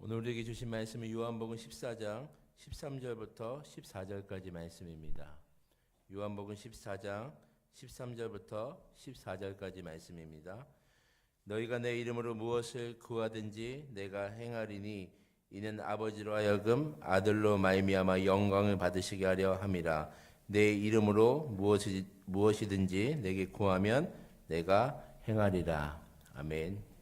오늘 우리에게 주신 말씀은 요한복음 14장 13절부터 14절까지 말씀입니다. 요한복음 14장 13절부터 14절까지 말씀입니다. 너희가 내 이름으로 무엇을 구하든지 내가 행하리니 이는 아버지로 하여금 아들로 말미암아 영광을 받으시게 하려 함이라. 내 이름으로 무엇이든지 내게 구하면 내가 행하리라. 아멘.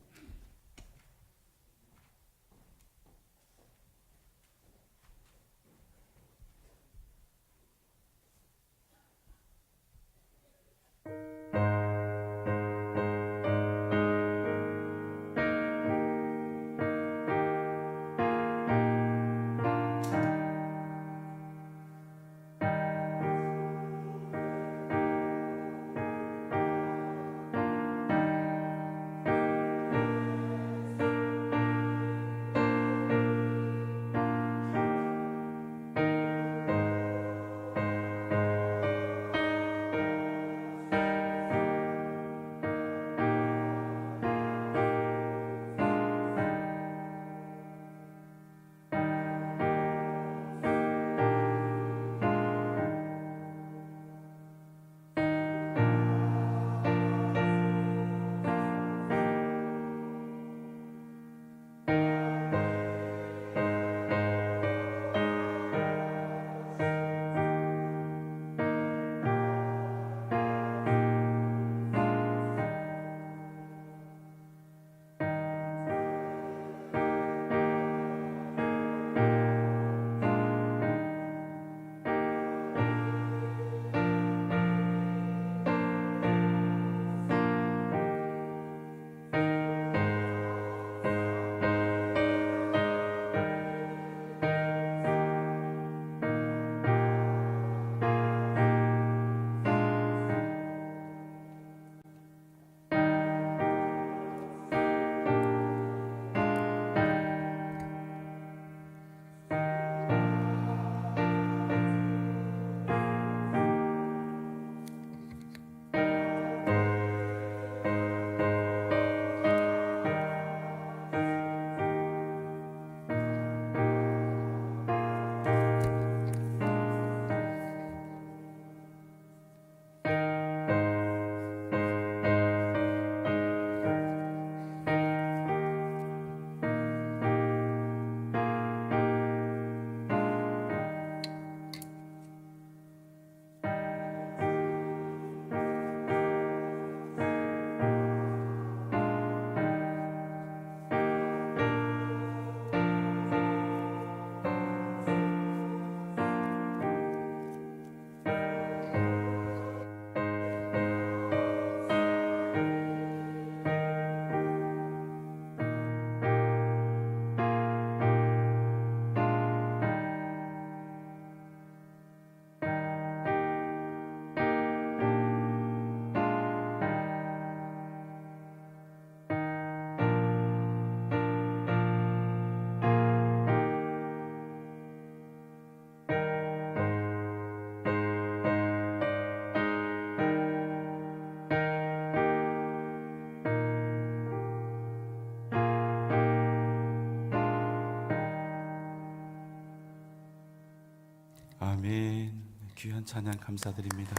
아멘. 귀한 찬양 감사드립니다.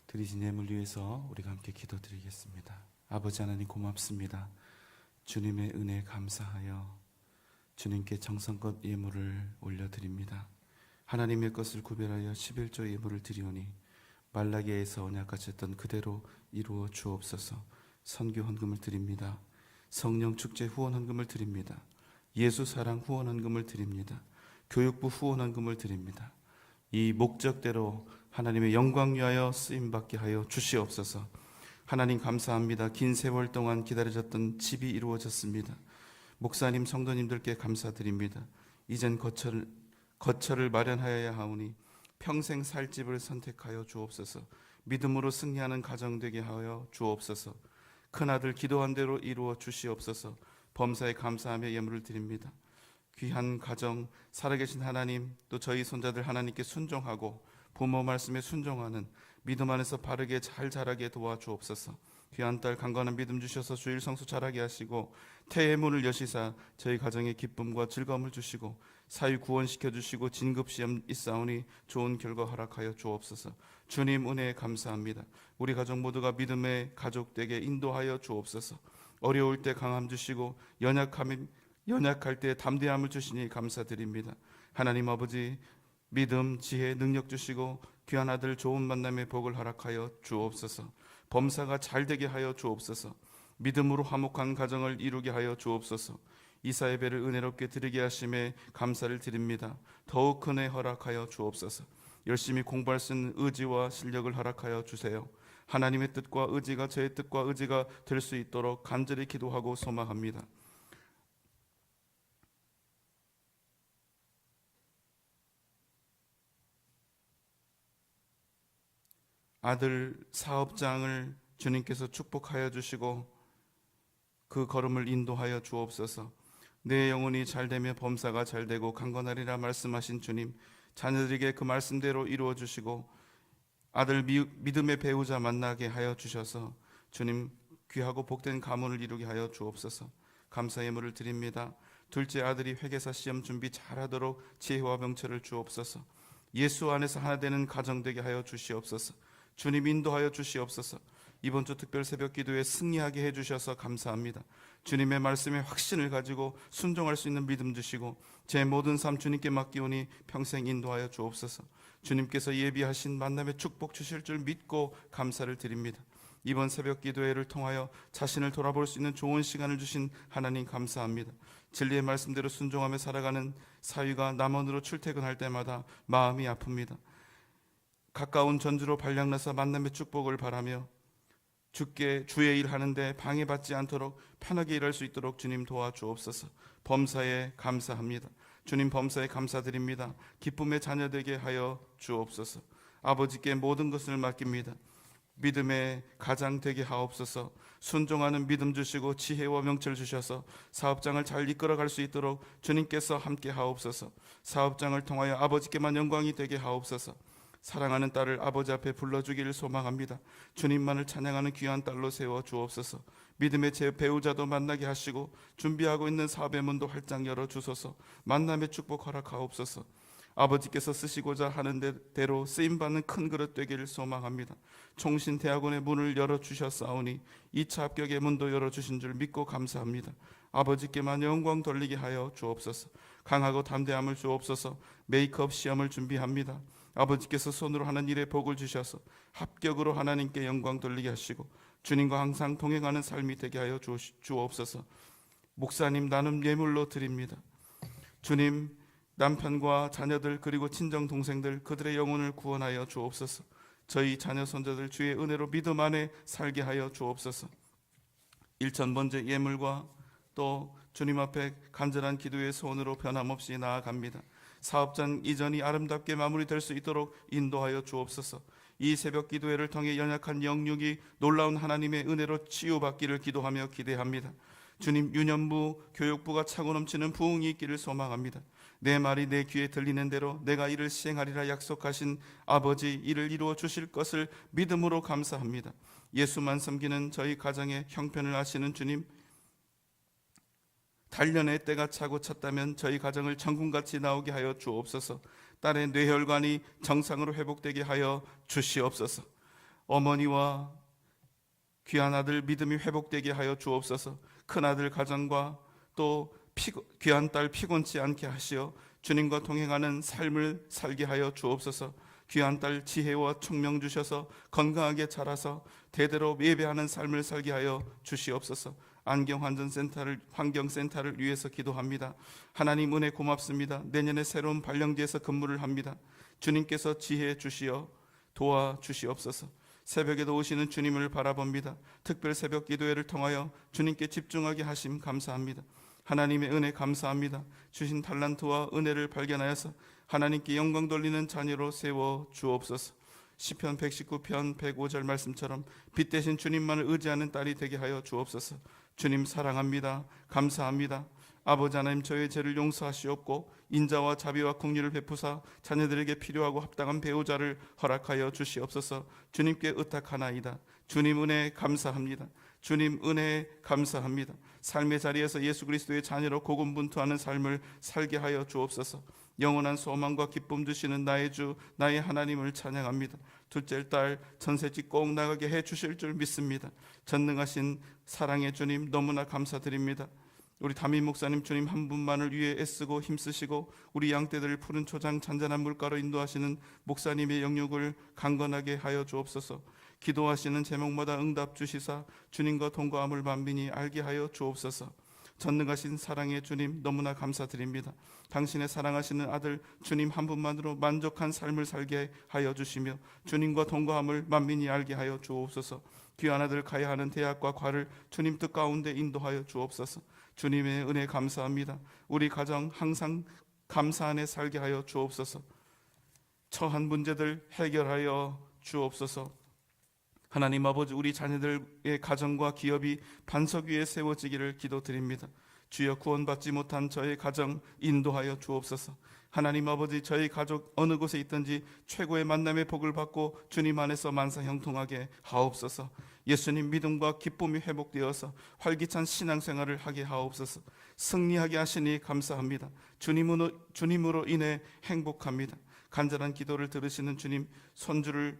드리신 예물 위해서 우리가 함께 기도드리겠습니다. 아버지 하나님 고맙습니다. 주님의 은혜에 감사하여 주님께 정성껏 예물을 올려드립니다. 하나님의 것을 구별하여 11조 예물을 드리오니 말라기에서 언약하셨던 그대로 이루어 주옵소서. 선교 헌금을 드립니다. 성령 축제 후원 헌금을 드립니다. 예수 사랑 후원 헌금을 드립니다. 교육부 후원 헌금을 드립니다. 이 목적대로 하나님의 영광 위하여 쓰임받게 하여 주시옵소서. 하나님 감사합니다. 긴 세월 동안 기다려졌던 집이 이루어졌습니다. 목사님 성도님들께 감사드립니다. 이젠 거처를 마련하여야 하오니 평생 살 집을 선택하여 주옵소서. 믿음으로 승리하는 가정 되게 하여 주옵소서. 큰아들 기도한 대로 이루어 주시옵소서. 범사에 감사하며 예물을 드립니다. 귀한 가정, 살아계신 하나님, 또 저희 손자들 하나님께 순종하고 부모 말씀에 순종하는 믿음 안에서 바르게 잘 자라게 도와주옵소서. 귀한 딸 강건한 믿음 주셔서 주일 성수 잘하게 하시고 태의 문을 여시사 저희 가정에 기쁨과 즐거움을 주시고 사위 구원시켜 주시고 진급 시험 있사오니 좋은 결과 허락하여 주옵소서. 주님 은혜에 감사합니다. 우리 가족 모두가 믿음의 가족 되게 인도하여 주옵소서. 어려울 때 강함 주시고 연약할 때 담대함을 주시니 감사드립니다. 하나님 아버지, 믿음, 지혜, 능력 주시고 귀한 아들 좋은 만남의 복을 허락하여 주옵소서. 범사가 잘되게 하여 주옵소서. 믿음으로 화목한 가정을 이루게 하여 주옵소서. 이사 예배를 은혜롭게 드리게 하심에 감사를 드립니다. 더욱 큰 은혜 허락하여 주옵소서. 열심히 공부할 수 있는 의지와 실력을 허락하여 주세요. 하나님의 뜻과 의지가 저의 뜻과 의지가 될 수 있도록 간절히 기도하고 소망합니다. 아들 사업장을 주님께서 축복하여 주시고 그 걸음을 인도하여 주옵소서. 내 영혼이 잘되며 범사가 잘되고 강건하리라 말씀하신 주님, 자녀들에게 그 말씀대로 이루어 주시고 아들 믿음의 배우자 만나게 하여 주셔서 주님 귀하고 복된 가문을 이루게 하여 주옵소서. 감사 예물을 드립니다. 둘째 아들이 회계사 시험 준비 잘하도록 지혜와 명철을 주옵소서. 예수 안에서 하나 되는 가정 되게 하여 주시옵소서. 주님 인도하여 주시옵소서. 이번 주 특별 새벽 기도에 승리하게 해주셔서 감사합니다. 주님의 말씀에 확신을 가지고 순종할 수 있는 믿음 주시고 제 모든 삶 주님께 맡기오니 평생 인도하여 주옵소서. 주님께서 예비하신 만남의 축복 주실 줄 믿고 감사를 드립니다. 이번 새벽 기도회를 통하여 자신을 돌아볼 수 있는 좋은 시간을 주신 하나님 감사합니다. 진리의 말씀대로 순종하며 살아가는 사위가 남원으로 출퇴근할 때마다 마음이 아픕니다. 가까운 전주로 발령나서 만남의 축복을 바라며 주께 주의 일 하는데 방해받지 않도록 편하게 일할 수 있도록 주님 도와주옵소서. 범사에 감사합니다. 주님 범사에 감사드립니다. 기쁨의 자녀 되게 하여 주옵소서. 아버지께 모든 것을 맡깁니다. 믿음의 가장 되게 하옵소서. 순종하는 믿음 주시고 지혜와 명철 주셔서 사업장을 잘 이끌어갈 수 있도록 주님께서 함께 하옵소서. 사업장을 통하여 아버지께만 영광이 되게 하옵소서. 사랑하는 딸을 아버지 앞에 불러주기를 소망합니다. 주님만을 찬양하는 귀한 딸로 세워 주옵소서. 믿음의 제 배우자도 만나게 하시고 준비하고 있는 사업의 문도 활짝 열어주소서. 만남의 축복 허락하옵소서. 아버지께서 쓰시고자 하는 대로 쓰임받는 큰 그릇 되기를 소망합니다. 총신대학원의 문을 열어주셨사오니 2차 합격의 문도 열어주신 줄 믿고 감사합니다. 아버지께만 영광 돌리게 하여 주옵소서. 강하고 담대함을 주옵소서. 메이크업 시험을 준비합니다. 아버지께서 손으로 하는 일에 복을 주셔서 합격으로 하나님께 영광 돌리게 하시고 주님과 항상 동행하는 삶이 되게 하여 주옵소서. 목사님 나눔 예물로 드립니다. 주님 남편과 자녀들 그리고 친정 동생들 그들의 영혼을 구원하여 주옵소서. 저희 자녀 손자들 주의 은혜로 믿음 안에 살게 하여 주옵소서. 1,000번째 예물과 또 주님 앞에 간절한 기도의 소원으로 변함없이 나아갑니다. 사업장 이전이 아름답게 마무리될 수 있도록 인도하여 주옵소서. 이 새벽 기도회를 통해 연약한 영육이 놀라운 하나님의 은혜로 치유받기를 기도하며 기대합니다. 주님 유년부 교육부가 차고 넘치는 부흥이 있기를 소망합니다. 내 말이 내 귀에 들리는 대로 내가 이를 시행하리라 약속하신 아버지 이를 이루어 주실 것을 믿음으로 감사합니다. 예수만 섬기는 저희 가정의 형편을 아시는 주님, 단련의 때가 차고 찼다면 저희 가정을 천국같이 나오게 하여 주옵소서. 딸의 뇌혈관이 정상으로 회복되게 하여 주시옵소서. 어머니와 귀한 아들 믿음이 회복되게 하여 주옵소서. 큰아들 가정과 또 귀한 딸 피곤치 않게 하시어 주님과 동행하는 삶을 살게 하여 주옵소서. 귀한 딸 지혜와 총명 주셔서 건강하게 자라서 대대로 예배하는 삶을 살게 하여 주시옵소서. 환경센터를 위해서 기도합니다. 하나님 은혜 고맙습니다. 내년에 새로운 발령지에서 근무를 합니다. 주님께서 지혜 주시어 도와주시옵소서. 새벽에도 오시는 주님을 바라봅니다. 특별 새벽 기도회를 통하여 주님께 집중하게 하심 감사합니다. 하나님의 은혜 감사합니다. 주신 달란트와 은혜를 발견하여서 하나님께 영광 돌리는 자녀로 세워 주옵소서. 시편 119편 105절 말씀처럼 빛 대신 주님만을 의지하는 딸이 되게 하여 주옵소서. 주님 사랑합니다. 감사합니다. 아버지 하나님 저의 죄를 용서하시옵고 인자와 자비와 긍휼을 베푸사 자녀들에게 필요하고 합당한 배우자를 허락하여 주시옵소서. 주님께 의탁하나이다. 주님 은혜 감사합니다. 주님 은혜 감사합니다. 삶의 자리에서 예수 그리스도의 자녀로 고군분투하는 삶을 살게 하여 주옵소서. 영원한 소망과 기쁨 주시는 나의 주 나의 하나님을 찬양합니다. 둘째 딸 전세집 꼭 나가게 해 주실 줄 믿습니다. 전능하신 사랑의 주님 너무나 감사드립니다. 우리 담임 목사님 주님 한 분만을 위해 애쓰고 힘쓰시고 우리 양떼들을 푸른 초장 잔잔한 물가로 인도하시는 목사님의 영육을 강건하게 하여 주옵소서. 기도하시는 제목마다 응답 주시사 주님과 동거함을 만민히 알게 하여 주옵소서. 전능하신 사랑의 주님 너무나 감사드립니다. 당신의 사랑하시는 아들 주님 한 분만으로 만족한 삶을 살게 하여 주시며 주님과 동거함을 만민히 알게 하여 주옵소서. 귀한 아들 가야 하는 대학과 과를 주님 뜻 가운데 인도하여 주옵소서. 주님의 은혜 감사합니다. 우리 가정 항상 감사 안에 살게 하여 주옵소서. 처한 문제들 해결하여 주옵소서. 하나님 아버지 우리 자녀들의 가정과 기업이 반석 위에 세워지기를 기도드립니다. 주여 구원받지 못한 저의 가정 인도하여 주옵소서. 하나님 아버지 저희 가족 어느 곳에 있든지 최고의 만남의 복을 받고 주님 안에서 만사 형통하게 하옵소서. 예수님 믿음과 기쁨이 회복되어서 활기찬 신앙생활을 하게 하옵소서. 승리하게 하시니 감사합니다. 주님으로 인해 행복합니다. 간절한 기도를 들으시는 주님 손주를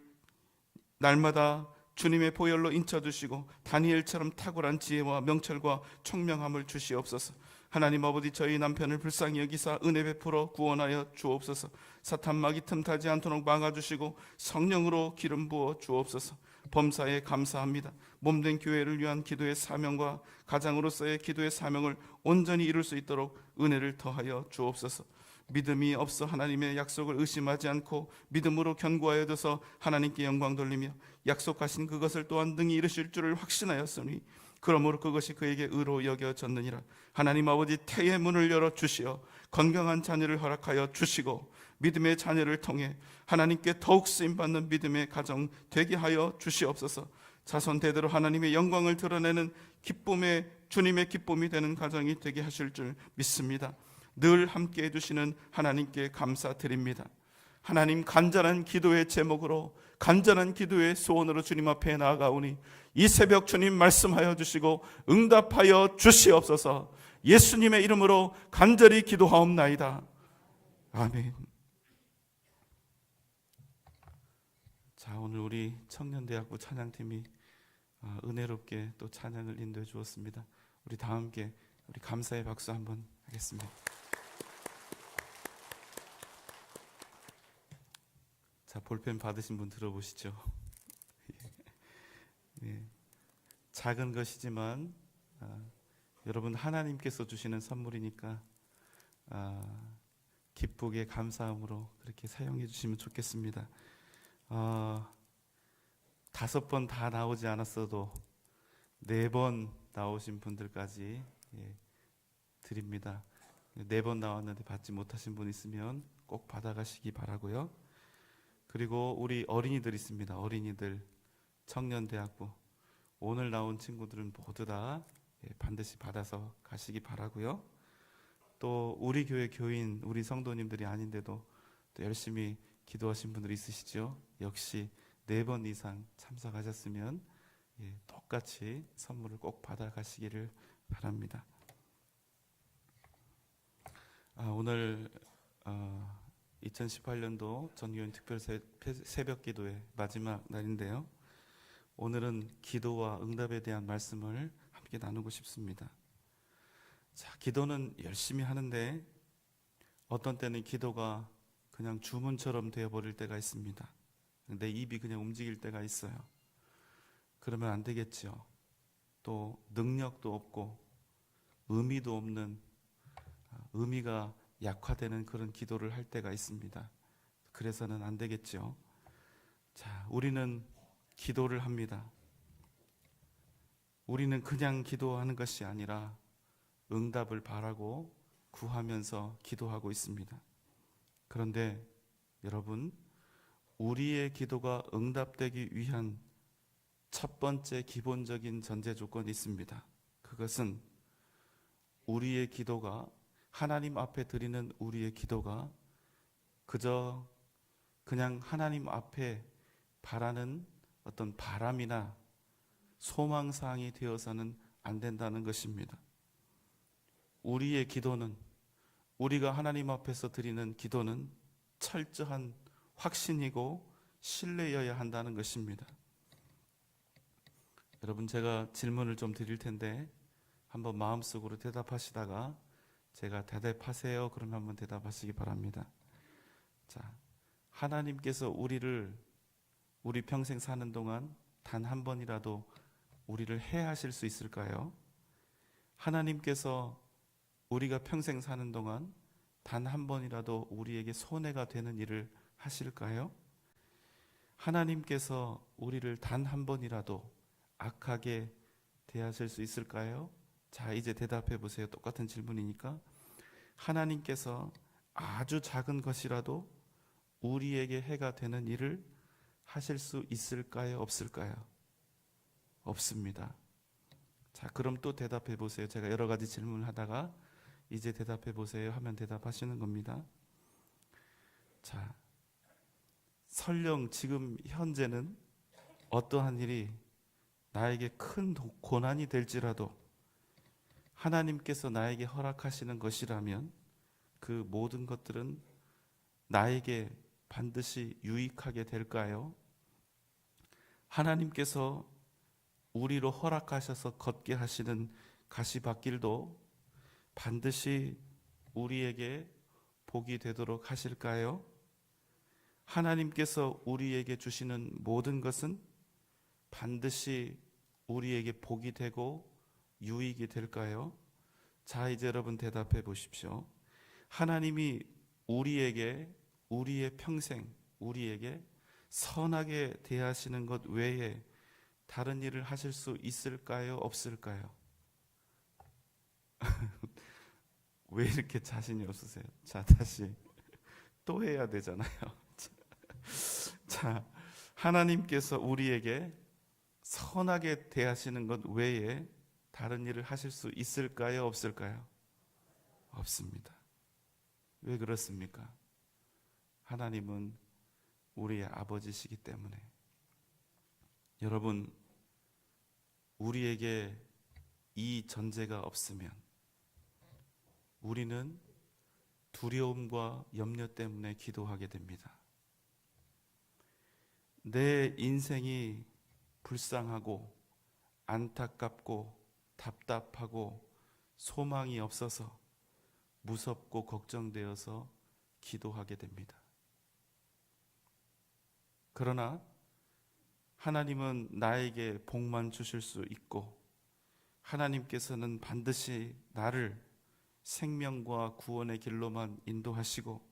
날마다 주님의 보혈로 인쳐주시고 다니엘처럼 탁월한 지혜와 명철과 총명함을 주시옵소서. 하나님 아버지 저희 남편을 불쌍히 여기사 은혜 베풀어 구원하여 주옵소서. 사탄 마귀 틈타지 않도록 막아주시고 성령으로 기름 부어 주옵소서. 범사에 감사합니다. 몸된 교회를 위한 기도의 사명과 가장으로서의 기도의 사명을 온전히 이룰 수 있도록 은혜를 더하여 주옵소서. 믿음이 없어 하나님의 약속을 의심하지 않고 믿음으로 견고하여 둬서 하나님께 영광 돌리며 약속하신 그것을 또한 능히 이루실 줄을 확신하였으니 그러므로 그것이 그에게 의로 여겨졌느니라. 하나님 아버지 태의 문을 열어 주시어 건강한 자녀를 허락하여 주시고 믿음의 자녀를 통해 하나님께 더욱 쓰임받는 믿음의 가정 되게 하여 주시옵소서. 자손 대대로 하나님의 영광을 드러내는 기쁨의 주님의 기쁨이 되는 가정이 되게 하실 줄 믿습니다. 늘 함께 해주시는 하나님께 감사드립니다. 하나님 간절한 기도의 제목으로 간절한 기도의 소원으로 주님 앞에 나아가오니 이 새벽 주님 말씀하여 주시고 응답하여 주시옵소서. 예수님의 이름으로 간절히 기도하옵나이다. 아멘. 자, 오늘 우리 청년대학부 찬양팀이 은혜롭게 또 찬양을 인도해 주었습니다. 우리 다 함께 우리 감사의 박수 한번 하겠습니다. 자, 볼펜 받으신 분 들어보시죠. 예. 작은 것이지만 여러분 하나님께서 주시는 선물이니까 기쁘게 감사함으로 그렇게 사용해 주시면 좋겠습니다. 5번 다 나오지 않았어도 4번 나오신 분들까지 드립니다. 4번 나왔는데 받지 못하신 분 있으면 꼭 받아가시기 바라고요. 그리고 우리 어린이들 있습니다. 어린이들 청년대학부 오늘 나온 친구들은 모두 다 반드시 받아서 가시기 바라고요. 또 우리 교회 교인 우리 성도님들이 아닌데도 또 열심히 기도하신 분들 있으시죠? 역시 4번 이상 참석하셨으면 똑같이 선물을 꼭 받아가시기를 바랍니다. 오늘 2018년도 전교인 특별 새벽 기도의 마지막 날인데요. 오늘은 기도와 응답에 대한 말씀을 함께 나누고 싶습니다. 자, 기도는 열심히 하는데 어떤 때는 기도가 그냥 주문처럼 되어버릴 때가 있습니다. 내 입이 그냥 움직일 때가 있어요. 그러면 안 되겠죠. 또 능력도 없고 의미도 없는 의미가 약화되는 그런 기도를 할 때가 있습니다. 그래서는 안 되겠죠. 자, 우리는 기도를 합니다. 우리는 그냥 기도하는 것이 아니라 응답을 바라고 구하면서 기도하고 있습니다. 그런데 여러분, 우리의 기도가 응답되기 위한 첫 번째 기본적인 전제 조건이 있습니다. 그것은 우리의 기도가 하나님 앞에 드리는 우리의 기도가 그냥 하나님 앞에 바라는 어떤 바람이나 소망사항이 되어서는 안 된다는 것입니다. 우리의 기도는, 우리가 하나님 앞에서 드리는 기도는 철저한 확신이고 신뢰여야 한다는 것입니다. 여러분, 제가 질문을 좀 드릴 텐데 한번 마음속으로 대답하시다가 제가 대답하세요 그러면 한번 대답하시기 바랍니다. 자, 하나님께서 우리 평생 사는 동안 단 한 번이라도 우리를 해하실 수 있을까요? 하나님께서 우리가 평생 사는 동안 단 한 번이라도 우리에게 손해가 되는 일을 하실까요? 하나님께서 우리를 단 한 번이라도 악하게 대하실 수 있을까요? 자, 이제 대답해 보세요. 똑같은 질문이니까. 하나님께서 아주 작은 것이라도 우리에게 해가 되는 일을 하실 수 있을까요? 없을까요? 없습니다. 자, 그럼 또 대답해 보세요. 제가 여러 가지 질문을 하다가 이제 대답해 보세요 하면 대답하시는 겁니다. 자, 설령 지금 현재는 어떠한 일이 나에게 큰 고난이 될지라도 하나님께서 나에게 허락하시는 것이라면 그 모든 것들은 나에게 반드시 유익하게 될까요? 하나님께서 우리로 허락하셔서 걷게 하시는 가시밭길도 반드시 우리에게 복이 되도록 하실까요? 하나님께서 우리에게 주시는 모든 것은 반드시 우리에게 복이 되고 유익이 될까요? 자, 이제 여러분 대답해 보십시오. 하나님이 우리에게 우리의 평생 우리에게 선하게 대하시는 것 외에 다른 일을 하실 수 있을까요? 없을까요? 왜 이렇게 자신이 없으세요? 자, 다시 또 해야 되잖아요. 자, 하나님께서 우리에게 선하게 대하시는 것 외에 다른 일을 하실 수 있을까요? 없을까요? 없습니다. 왜 그렇습니까? 하나님은 우리의 아버지시기 때문에. 여러분, 우리에게 이 전제가 없으면 우리는 두려움과 염려 때문에 기도하게 됩니다. 내 인생이 불쌍하고 안타깝고 답답하고 소망이 없어서 무섭고 걱정되어서 기도하게 됩니다. 그러나 하나님은 나에게 복만 주실 수 있고 하나님께서는 반드시 나를 생명과 구원의 길로만 인도하시고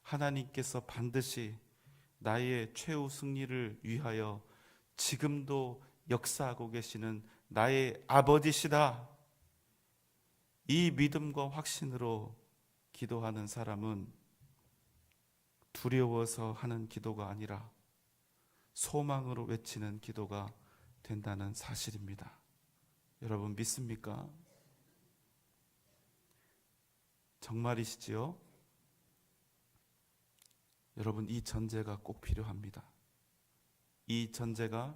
하나님께서 반드시 나의 최후 승리를 위하여 지금도 역사하고 계시는 나의 아버지시다. 이 믿음과 확신으로 기도하는 사람은 두려워서 하는 기도가 아니라 소망으로 외치는 기도가 된다는 사실입니다. 여러분 믿습니까? 정말이시지요? 여러분, 이 전제가 꼭 필요합니다. 이 전제가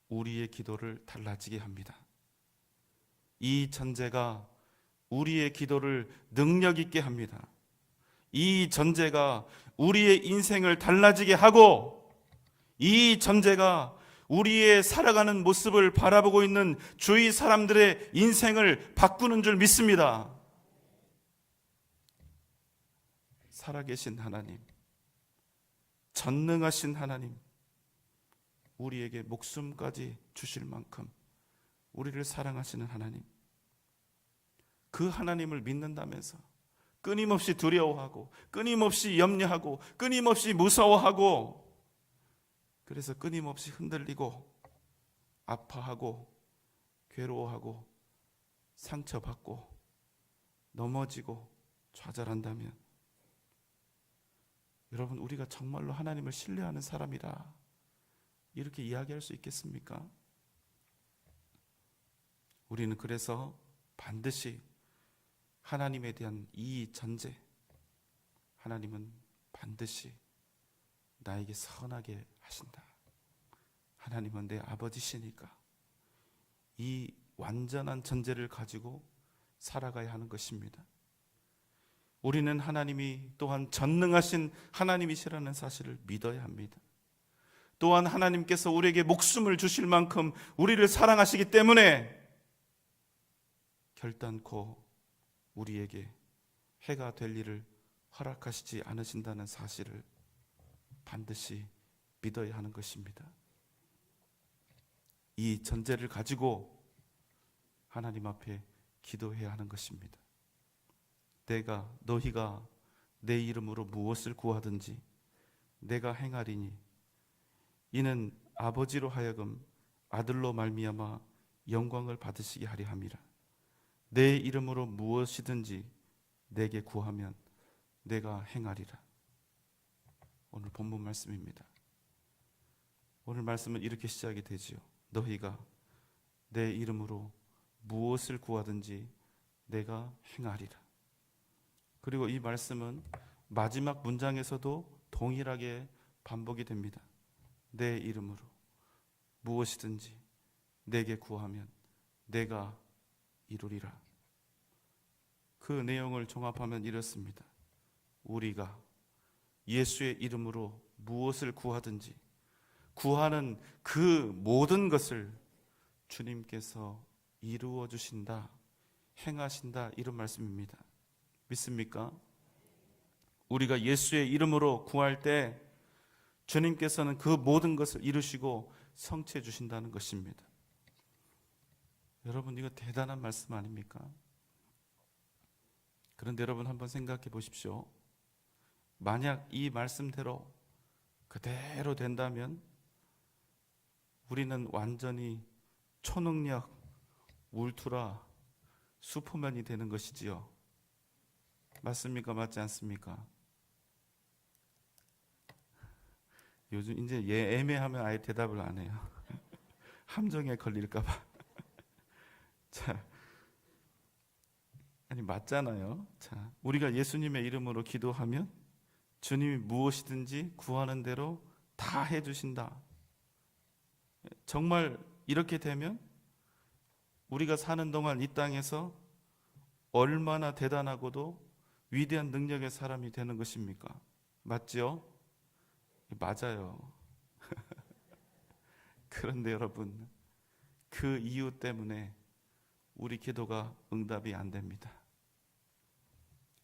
우리의 기도를 달라지게 합니다. 이 전제가 우리의 기도를 능력 있게 합니다. 이 전제가 우리의 인생을 달라지게 하고 이 전제가 우리의 살아가는 모습을 바라보고 있는 주위 사람들의 인생을 바꾸는 줄 믿습니다. 살아계신 하나님, 전능하신 하나님, 우리에게 목숨까지 주실 만큼 우리를 사랑하시는 하나님, 그 하나님을 믿는다면서 끊임없이 두려워하고 끊임없이 염려하고 끊임없이 무서워하고 그래서 끊임없이 흔들리고 아파하고 괴로워하고 상처받고 넘어지고 좌절한다면 여러분, 우리가 정말로 하나님을 신뢰하는 사람이라 이렇게 이야기할 수 있겠습니까? 우리는 그래서 반드시 하나님에 대한 이 전제, 하나님은 반드시 나에게 선하게 하신다. 하나님은 내 아버지시니까 이 완전한 전제를 가지고 살아가야 하는 것입니다. 우리는 하나님이 또한 전능하신 하나님이시라는 사실을 믿어야 합니다. 또한 하나님께서 우리에게 목숨을 주실 만큼 우리를 사랑하시기 때문에 결단코 우리에게 해가 될 일을 허락하시지 않으신다는 사실을 반드시 믿어야 하는 것입니다. 이 전제를 가지고 하나님 앞에 기도해야 하는 것입니다. 너희가 내 이름으로 무엇을 구하든지 내가 행하리니 이는 아버지로 하여금 아들로 말미암아 영광을 받으시게 하려 함이라. 내 이름으로 무엇이든지 내게 구하면 내가 행하리라. 오늘 본문 말씀입니다. 오늘 말씀은 이렇게 시작이 되지요. 너희가 내 이름으로 무엇을 구하든지 내가 행하리라. 그리고 이 말씀은 마지막 문장에서도 동일하게 반복이 됩니다. 내 이름으로 무엇이든지 내게 구하면 내가 이루리라. 그 내용을 종합하면 이렇습니다. 우리가 예수의 이름으로 무엇을 구하든지 구하는 그 모든 것을 주님께서 이루어 주신다, 행하신다, 이런 말씀입니다. 믿습니까? 우리가 예수의 이름으로 구할 때 주님께서는 그 모든 것을 이루시고 성취해 주신다는 것입니다. 여러분, 이거 대단한 말씀 아닙니까? 그런데 여러분 한번 생각해 보십시오. 만약 이 말씀대로 그대로 된다면 우리는 완전히 초능력 울트라 슈퍼맨이 되는 것이지요. 맞습니까? 맞지 않습니까? 요즘 이제 애매하면 아예 대답을 안 해요. 함정에 걸릴까 봐. 자, 아니 맞잖아요. 자, 우리가 예수님의 이름으로 기도하면 주님이 무엇이든지 구하는 대로 다 해주신다. 정말 이렇게 되면 우리가 사는 동안 이 땅에서 얼마나 대단하고도 위대한 능력의 사람이 되는 것입니까? 맞죠? 맞아요. 그런데 여러분, 그 이유 때문에 우리 기도가 응답이 안 됩니다.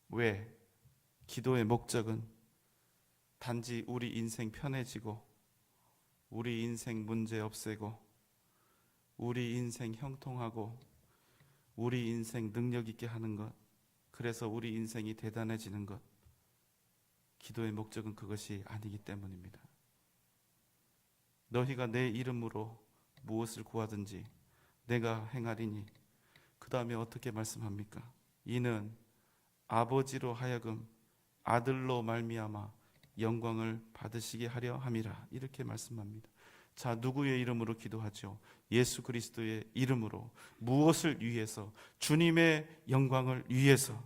왜? 기도의 목적은 단지 우리 인생 편해지고 우리 인생 문제 없애고 우리 인생 형통하고 우리 인생 능력 있게 하는 것, 그래서 우리 인생이 대단해지는 것, 기도의 목적은 그것이 아니기 때문입니다. 너희가 내 이름으로 무엇을 구하든지 내가 행하리니, 그 다음에 어떻게 말씀합니까? 이는 아버지로 하여금 아들로 말미암아 영광을 받으시게 하려 함이라. 이렇게 말씀합니다. 자, 누구의 이름으로 기도하죠? 예수 그리스도의 이름으로. 무엇을 위해서? 주님의 영광을 위해서.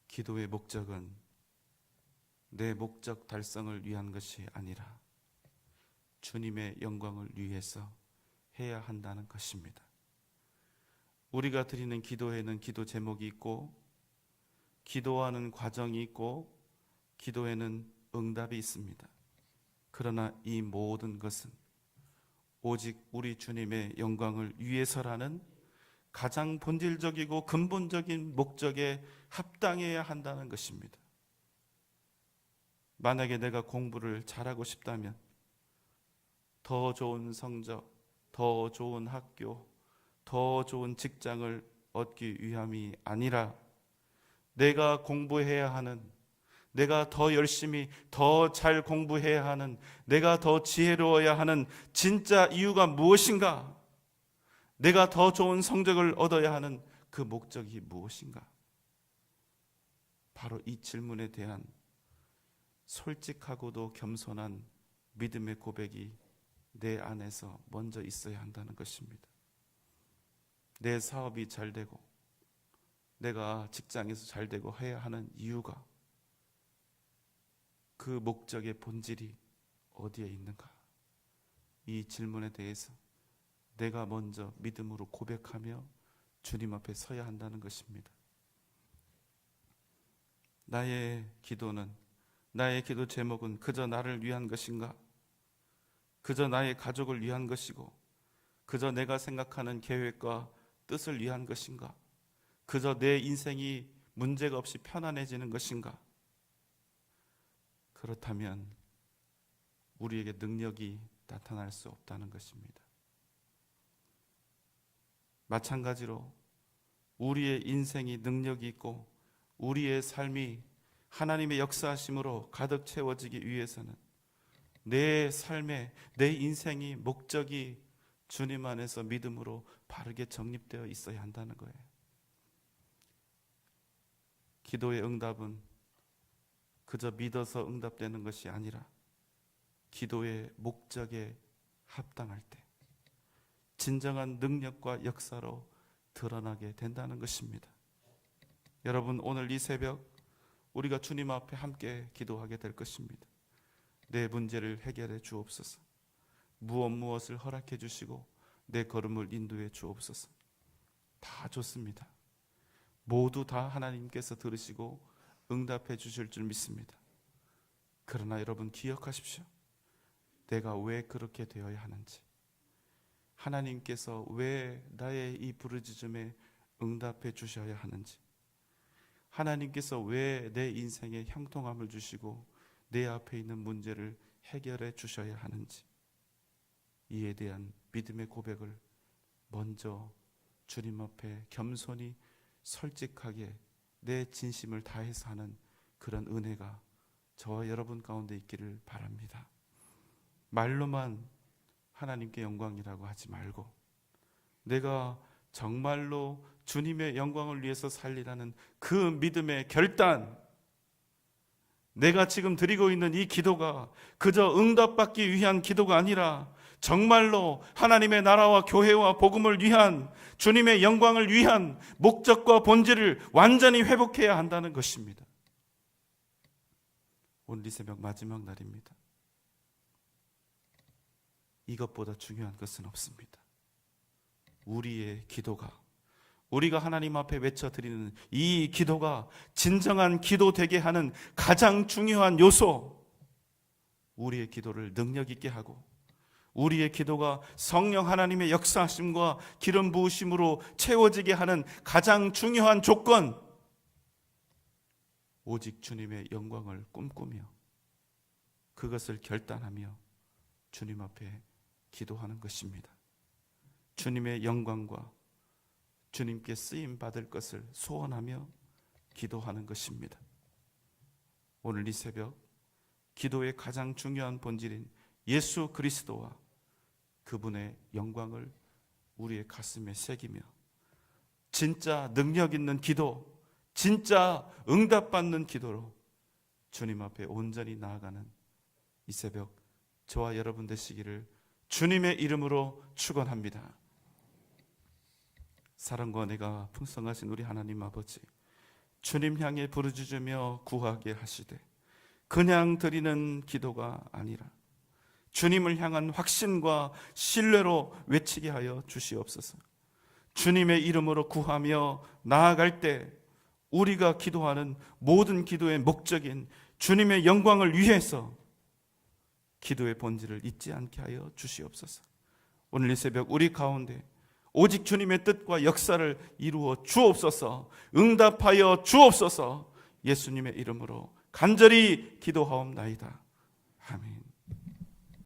기도의 목적은 내 목적 달성을 위한 것이 아니라 주님의 영광을 위해서 해야 한다는 것입니다. 우리가 드리는 기도에는 기도 제목이 있고 기도하는 과정이 있고 기도에는 응답이 있습니다. 그러나 이 모든 것은 오직 우리 주님의 영광을 위해서라는 가장 본질적이고 근본적인 목적에 합당해야 한다는 것입니다. 만약에 내가 공부를 잘하고 싶다면 더 좋은 성적, 더 좋은 학교, 더 좋은 직장을 얻기 위함이 아니라 내가 공부해야 하는, 내가 더 열심히 더 잘 공부해야 하는, 내가 더 지혜로워야 하는 진짜 이유가 무엇인가? 내가 더 좋은 성적을 얻어야 하는 그 목적이 무엇인가? 바로 이 질문에 대한 솔직하고도 겸손한 믿음의 고백이 내 안에서 먼저 있어야 한다는 것입니다. 내 사업이 잘 되고 내가 직장에서 잘 되고 해야 하는 이유가, 그 목적의 본질이 어디에 있는가? 이 질문에 대해서 내가 먼저 믿음으로 고백하며 주님 앞에 서야 한다는 것입니다. 나의 기도는, 나의 기도 제목은 그저 나를 위한 것인가? 그저 나의 가족을 위한 것이고, 그저 내가 생각하는 계획과 뜻을 위한 것인가? 그저 내 인생이 문제가 없이 편안해지는 것인가? 그렇다면 우리에게 능력이 나타날 수 없다는 것입니다. 마찬가지로 우리의 인생이 능력이 있고 우리의 삶이 하나님의 역사하심으로 가득 채워지기 위해서는 내 삶에, 내 인생이 목적이 주님 안에서 믿음으로 바르게 정립되어 있어야 한다는 거예요. 기도의 응답은 그저 믿어서 응답되는 것이 아니라 기도의 목적에 합당할 때 진정한 능력과 역사로 드러나게 된다는 것입니다. 여러분, 오늘 이 새벽 우리가 주님 앞에 함께 기도하게 될 것입니다. 내 문제를 해결해 주옵소서. 무엇을 허락해 주시고 내 걸음을 인도해 주옵소서. 다 좋습니다. 모두 다 하나님께서 들으시고 응답해 주실 줄 믿습니다. 그러나 여러분 기억하십시오. 내가 왜 그렇게 되어야 하는지, 하나님께서 왜 나의 이 부르짖음에 응답해 주셔야 하는지, 하나님께서 왜 내 인생에 형통함을 주시고 내 앞에 있는 문제를 해결해 주셔야 하는지, 이에 대한 믿음의 고백을 먼저 주님 앞에 겸손히 솔직하게 내 진심을 다해서 하는 그런 은혜가 저와 여러분 가운데 있기를 바랍니다. 말로만 하나님께 영광이라고 하지 말고 내가 정말로 주님의 영광을 위해서 살리라는 그 믿음의 결단, 내가 지금 드리고 있는 이 기도가 그저 응답받기 위한 기도가 아니라 정말로 하나님의 나라와 교회와 복음을 위한, 주님의 영광을 위한 목적과 본질을 완전히 회복해야 한다는 것입니다. 오늘 이 새벽 마지막 날입니다. 이것보다 중요한 것은 없습니다. 우리의 기도가, 우리가 하나님 앞에 외쳐드리는 이 기도가 진정한 기도 되게 하는 가장 중요한 요소, 우리의 기도를 능력 있게 하고 우리의 기도가 성령 하나님의 역사하심과 기름 부으심으로 채워지게 하는 가장 중요한 조건, 오직 주님의 영광을 꿈꾸며 그것을 결단하며 주님 앞에 기도하는 것입니다. 주님의 영광과 주님께 쓰임 받을 것을 소원하며 기도하는 것입니다. 오늘 이 새벽 기도의 가장 중요한 본질인 예수 그리스도와 그분의 영광을 우리의 가슴에 새기며 진짜 능력 있는 기도, 진짜 응답받는 기도로 주님 앞에 온전히 나아가는 이 새벽 저와 여러분 되시기를 주님의 이름으로 축원합니다. 사랑과 은혜가 풍성하신 우리 하나님 아버지, 주님 향해 부르짖으며 구하게 하시되 그냥 드리는 기도가 아니라 주님을 향한 확신과 신뢰로 외치게 하여 주시옵소서. 주님의 이름으로 구하며 나아갈 때 우리가 기도하는 모든 기도의 목적인 주님의 영광을 위해서 기도의 본질을 잊지 않게 하여 주시옵소서. 오늘 이 새벽 우리 가운데 오직 주님의 뜻과 역사를 이루어 주옵소서. 응답하여 주옵소서. 예수님의 이름으로 간절히 기도하옵나이다. 아멘.